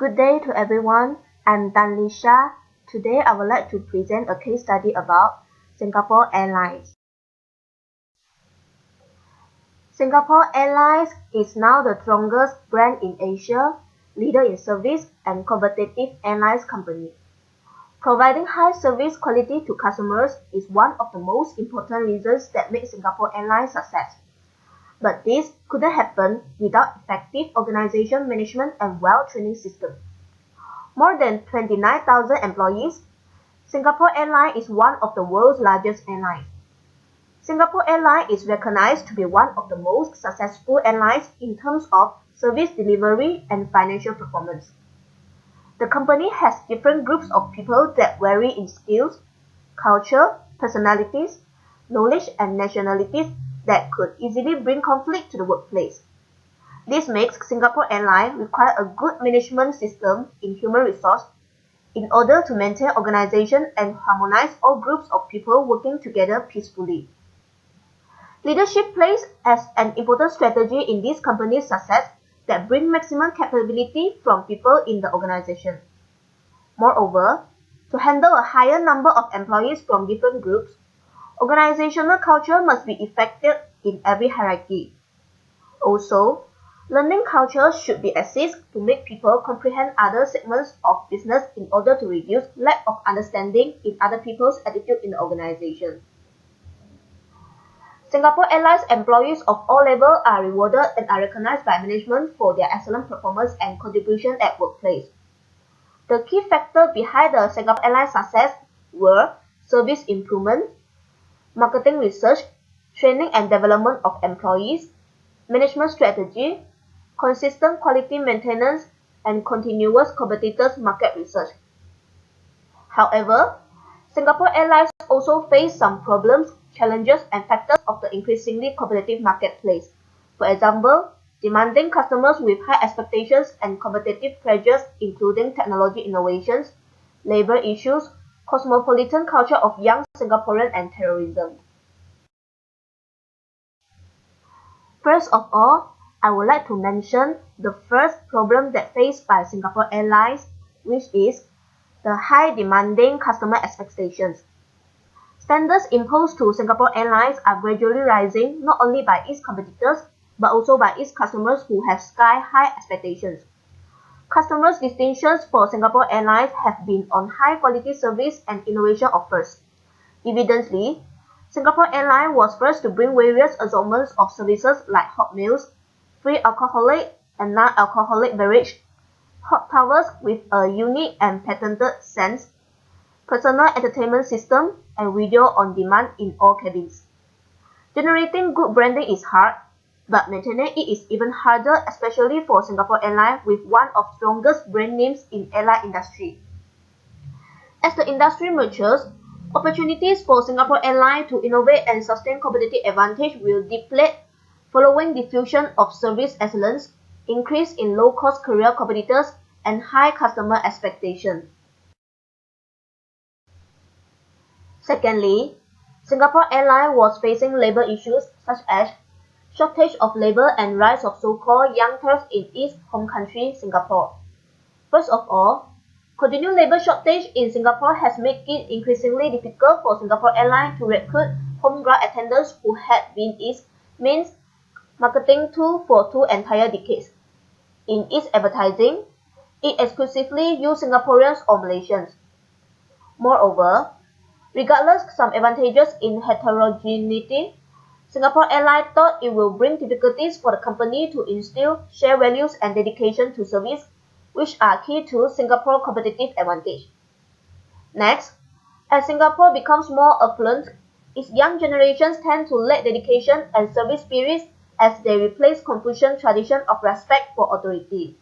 Good day to everyone. I'm Tan Lisha. Today I would like to present a case study about Singapore Airlines. Singapore Airlines is now the strongest brand in Asia, leader in service and competitive airlines company. Providing high service quality to customers is one of the most important reasons that make Singapore Airlines success. But this couldn't happen without effective organization management and well-trained system. More than 29,000 employees, Singapore Airlines is one of the world's largest airlines. Singapore Airlines is recognized to be one of the most successful airlines in terms of service delivery and financial performance. The company has different groups of people that vary in skills, culture, personalities, knowledge and nationalities that could easily bring conflict to the workplace. This makes Singapore Airlines require a good management system in human resource in order to maintain organization and harmonize all groups of people working together peacefully. Leadership plays as an important strategy in this company's success that bring maximum capability from people in the organization. Moreover, to handle a higher number of employees from different groups, organizational culture must be effective in every hierarchy. Also, learning culture should be assessed to make people comprehend other segments of business in order to reduce lack of understanding in other people's attitude in the organization. Singapore Airlines employees of all levels are rewarded and are recognized by management for their excellent performance and contribution at workplace. The key factors behind the Singapore Airlines success were service improvement, marketing research, training and development of employees, management strategy, consistent quality maintenance, and continuous competitors market research. However, Singapore Airlines also faced some problems, challenges, and factors of the increasingly competitive marketplace. For example, demanding customers with high expectations and competitive pressures including technology innovations, labor issues, cosmopolitan culture of young Singaporeans, and terrorism. First of all, I would like to mention the first problem that faced by Singapore Airlines, which is the high demanding customer expectations. Standards imposed to Singapore Airlines are gradually rising not only by its competitors but also by its customers who have sky-high expectations. Customers' distinctions for Singapore Airlines have been on high-quality service and innovation offers. Evidently, Singapore Airlines was first to bring various assortments of services like hot meals, free alcoholic and non-alcoholic beverage, hot towels with a unique and patented scent, personal entertainment system, and video on demand in all cabins. Generating good branding is hard, but maintaining it is even harder, especially for Singapore Airlines with one of the strongest brand names in airline industry. As the industry matures, opportunities for Singapore Airlines to innovate and sustain competitive advantage will deplete following diffusion of service excellence, increase in low-cost career competitors, and high customer expectation. Secondly, Singapore Airlines was facing labor issues such as shortage of labor and rise of so-called young turfs in its home country, Singapore. First of all, continued labor shortage in Singapore has made it increasingly difficult for Singapore Airlines to recruit homegrown attendants who had been its main marketing tool for 2 entire decades. In its advertising, it exclusively used Singaporeans or Malaysians. Moreover, regardless some advantages in heterogeneity, Singapore Airlines thought it will bring difficulties for the company to instill shared values and dedication to service, which are key to Singapore's competitive advantage. Next, as Singapore becomes more affluent, its young generations tend to lack dedication and service spirit as they replace Confucian tradition of respect for authority.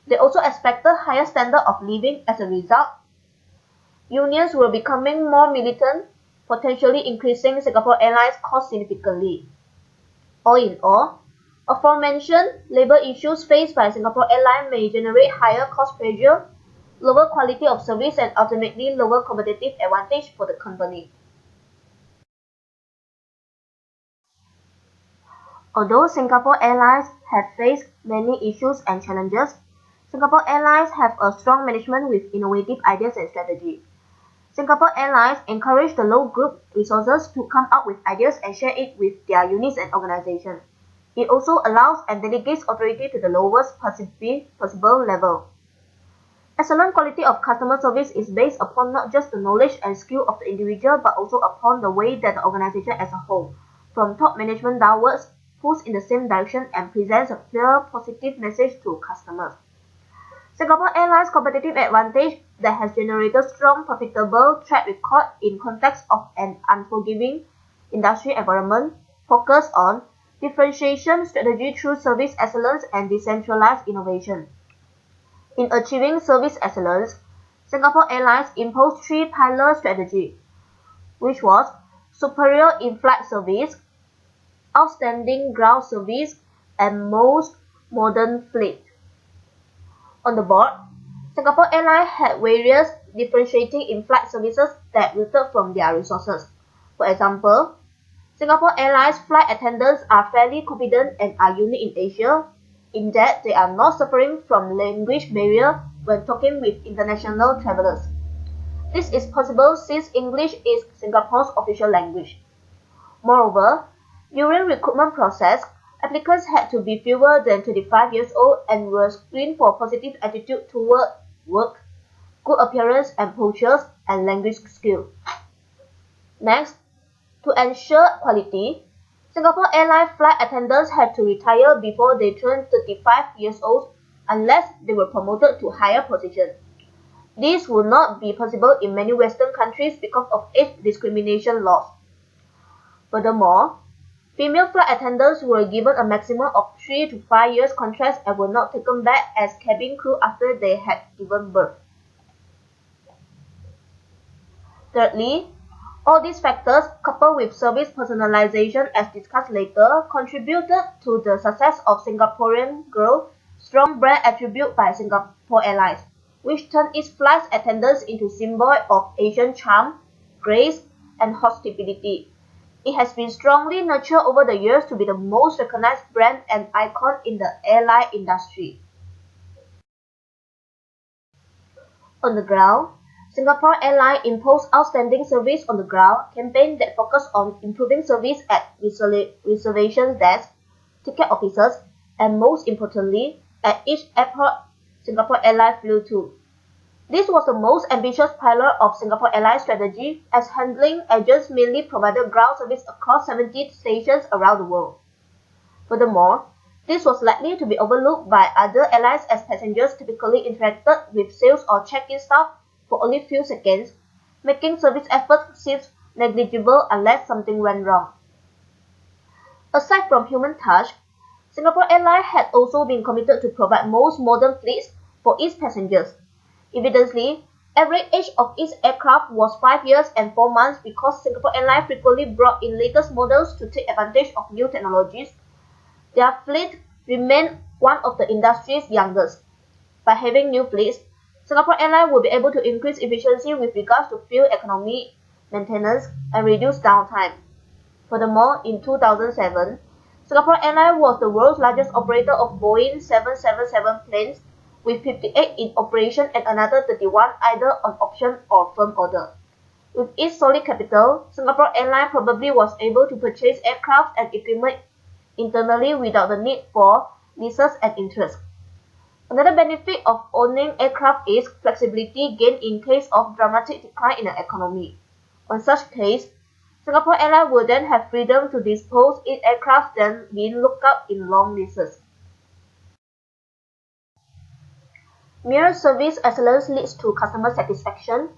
They also expected higher standard of living as a result. Unions were becoming more militant, potentially increasing Singapore Airlines' cost significantly. All in all, aforementioned labor issues faced by Singapore Airlines may generate higher cost pressure, lower quality of service, and ultimately lower competitive advantage for the company. Although Singapore Airlines have faced many issues and challenges, Singapore Airlines have a strong management with innovative ideas and strategy. Singapore Airlines encourage the low group resources to come up with ideas and share it with their units and organizations. It also allows and delegates authority to the lowest possible level. Excellent quality of customer service is based upon not just the knowledge and skill of the individual but also upon the way that the organization as a whole, from top management downwards, pulls in the same direction and presents a clear, positive message to customers. Singapore Airlines' competitive advantage that has generated strong, profitable track record in context of an unforgiving industry environment focused on differentiation strategy through service excellence and decentralized innovation. In achieving service excellence, Singapore Airlines imposed three pillar strategy, which was superior in-flight service, outstanding ground service, and most modern fleet. On the board, Singapore Airlines had various differentiating in-flight services that rooted from their resources. For example, Singapore Airlines flight attendants are fairly competent and are unique in Asia, in that they are not suffering from language barrier when talking with international travelers. This is possible since English is Singapore's official language. Moreover, during recruitment process, applicants had to be fewer than 25 years old and were screened for positive attitude toward work, good appearance and postures, and language skill. Next, to ensure quality, Singapore Airlines flight attendants had to retire before they turned 35 years old unless they were promoted to higher positions. This would not be possible in many Western countries because of age discrimination laws. Furthermore, female flight attendants were given a maximum of 3 to 5 years contracts and were not taken back as cabin crew after they had given birth. Thirdly, all these factors, coupled with service personalization as discussed later, contributed to the success of Singaporean growth, strong brand attribute by Singapore Airlines, which turned its flight attendants into symbol of Asian charm, grace, and hospitality. It has been strongly nurtured over the years to be the most recognized brand and icon in the airline industry. On the ground, Singapore Airlines imposed outstanding service on the ground campaign that focused on improving service at reservation desks, ticket offices, and most importantly, at each airport Singapore Airlines flew to. This was the most ambitious pillar of Singapore Airlines strategy, as handling agents mainly provided ground service across 70 stations around the world. Furthermore, this was likely to be overlooked by other airlines as passengers typically interacted with sales or check-in staff for only few seconds, making service efforts seem negligible unless something went wrong. Aside from human touch, Singapore Airlines had also been committed to provide most modern fleets for its passengers. Evidently, average age of its aircraft was 5 years and 4 months because Singapore Airlines frequently brought in latest models to take advantage of new technologies. Their fleet remained one of the industry's youngest. By having new fleets, Singapore Airlines will be able to increase efficiency with regards to fuel economy, maintenance, and reduce downtime. Furthermore, in 2007, Singapore Airlines was the world's largest operator of Boeing 777 planes, with 58 in operation and another 31 either on option or firm order. With its solid capital, Singapore Airlines probably was able to purchase aircraft and equipment internally without the need for leases and interest. Another benefit of owning aircraft is flexibility gained in case of dramatic decline in the economy. On such case, Singapore Airlines will then have freedom to dispose its aircraft than being locked up in long leases. Mere service excellence leads to customer satisfaction,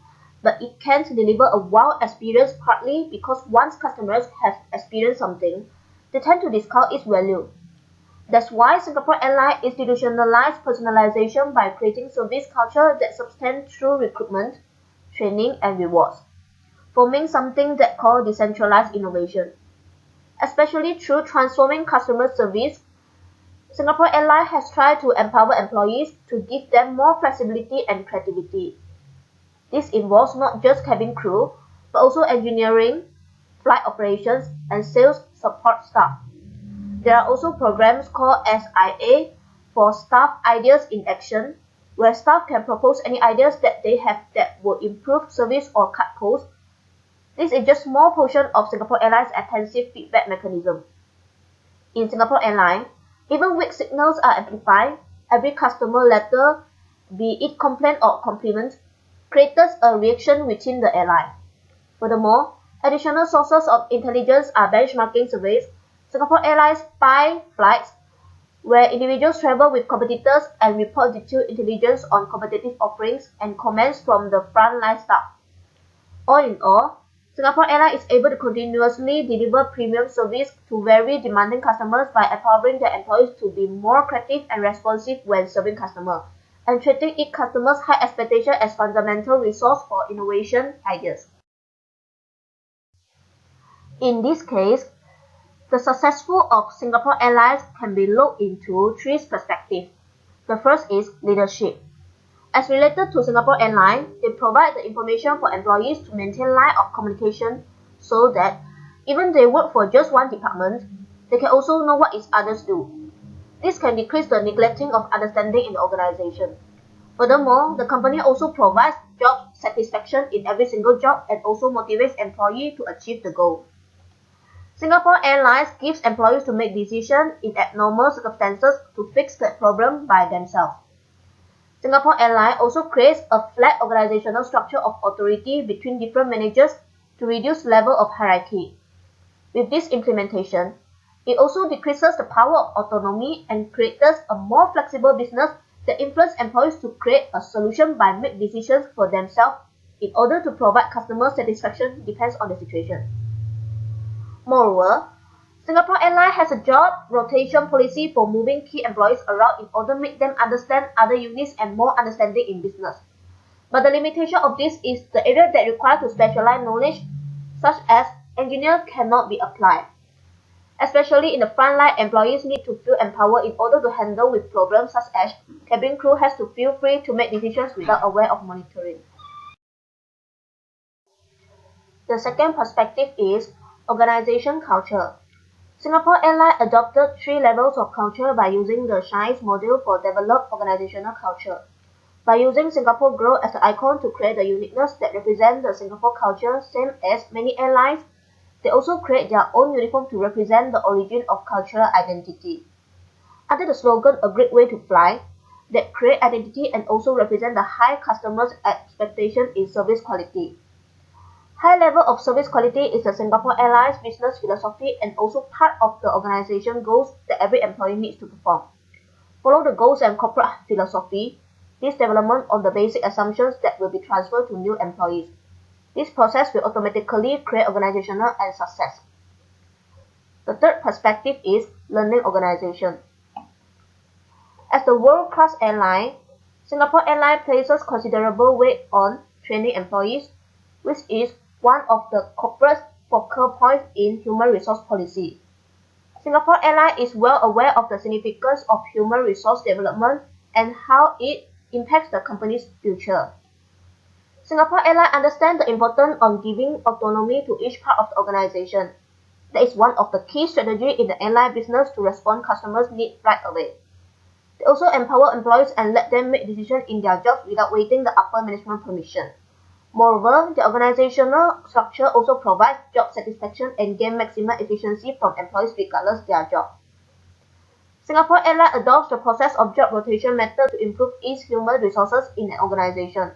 but it can't deliver a wow experience partly because once customers have experienced something, they tend to discount its value. That's why Singapore Airlines institutionalized personalization by creating service culture that subtends through recruitment, training, and rewards, forming something that called decentralized innovation. Especially through transforming customer service, Singapore Airlines has tried to empower employees to give them more flexibility and creativity. This involves not just cabin crew, but also engineering, flight operations, and sales support staff. There are also programs called SIA for Staff Ideas in Action, where staff can propose any ideas that they have that will improve service or cut costs. This is just a small portion of Singapore Airlines' attentive feedback mechanism. In Singapore Airlines, even weak signals are amplified. Every customer letter, be it complaint or compliment, creates a reaction within the airline. Furthermore, additional sources of intelligence are benchmarking surveys, Singapore Airlines spy flights, where individuals travel with competitors and report detailed intelligence on competitive offerings and comments from the frontline staff. All in all, Singapore Airlines is able to continuously deliver premium service to very demanding customers by empowering their employees to be more creative and responsive when serving customers, and treating its customers' high expectations as fundamental resource for innovation ideas. In this case, the successful of Singapore Airlines can be looked into three perspectives. The first is leadership. As related to Singapore Airlines, they provide the information for employees to maintain line of communication so that even they work for just one department, they can also know what each others do. This can decrease the neglecting of understanding in the organization. Furthermore, the company also provides job satisfaction in every single job and also motivates employees to achieve the goal. Singapore Airlines gives employees to make decisions in abnormal circumstances to fix the problem by themselves. Singapore Airlines also creates a flat organizational structure of authority between different managers to reduce level of hierarchy. With this implementation, it also decreases the power of autonomy and creates a more flexible business that influences employees to create a solution by make decisions for themselves in order to provide customer satisfaction depends on the situation. Moreover, Singapore Airlines has a job rotation policy for moving key employees around in order to make them understand other units and more understanding in business. But the limitation of this is the area that requires to specialize knowledge, such as engineers cannot be applied. Especially in the frontline, employees need to feel empowered in order to handle with problems such as cabin crew has to feel free to make decisions without aware of monitoring. The second perspective is organization culture. Singapore Airlines adopted 3 levels of culture by using the SHINE model for developed organizational culture. By using Singapore Glow as an icon to create the uniqueness that represents the Singapore culture, same as many airlines, they also create their own uniform to represent the origin of cultural identity. Under the slogan "A Great Way to Fly," that create identity and also represent the high customers' expectation in service quality. High level of service quality is the Singapore Airlines business philosophy and also part of the organization goals that every employee needs to perform. Follow the goals and corporate philosophy. This development on the basic assumptions that will be transferred to new employees. This process will automatically create organizational and success. The third perspective is learning organization. As the world-class airline, Singapore Airlines places considerable weight on training employees, which is one of the corporate focal points in human resource policy. Singapore Airlines is well aware of the significance of human resource development and how it impacts the company's future. Singapore Airlines understands the importance of giving autonomy to each part of the organization. That is one of the key strategies in the airline business to respond to customers' needs right away. They also empower employees and let them make decisions in their jobs without waiting the upper management permission. Moreover, the organizational structure also provides job satisfaction and gain maximum efficiency from employees regardless of their job. Singapore Airlines adopts the process of job rotation method to improve its human resources in an organization.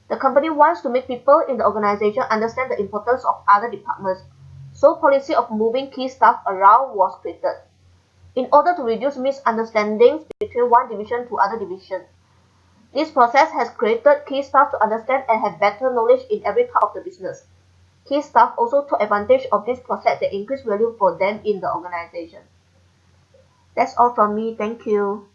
The company wants to make people in the organization understand the importance of other departments, so policy of moving key staff around was created, in order to reduce misunderstandings between one division to other division. This process has created key staff to understand and have better knowledge in every part of the business. Key staff also took advantage of this process that increased value for them in the organization. That's all from me. Thank you.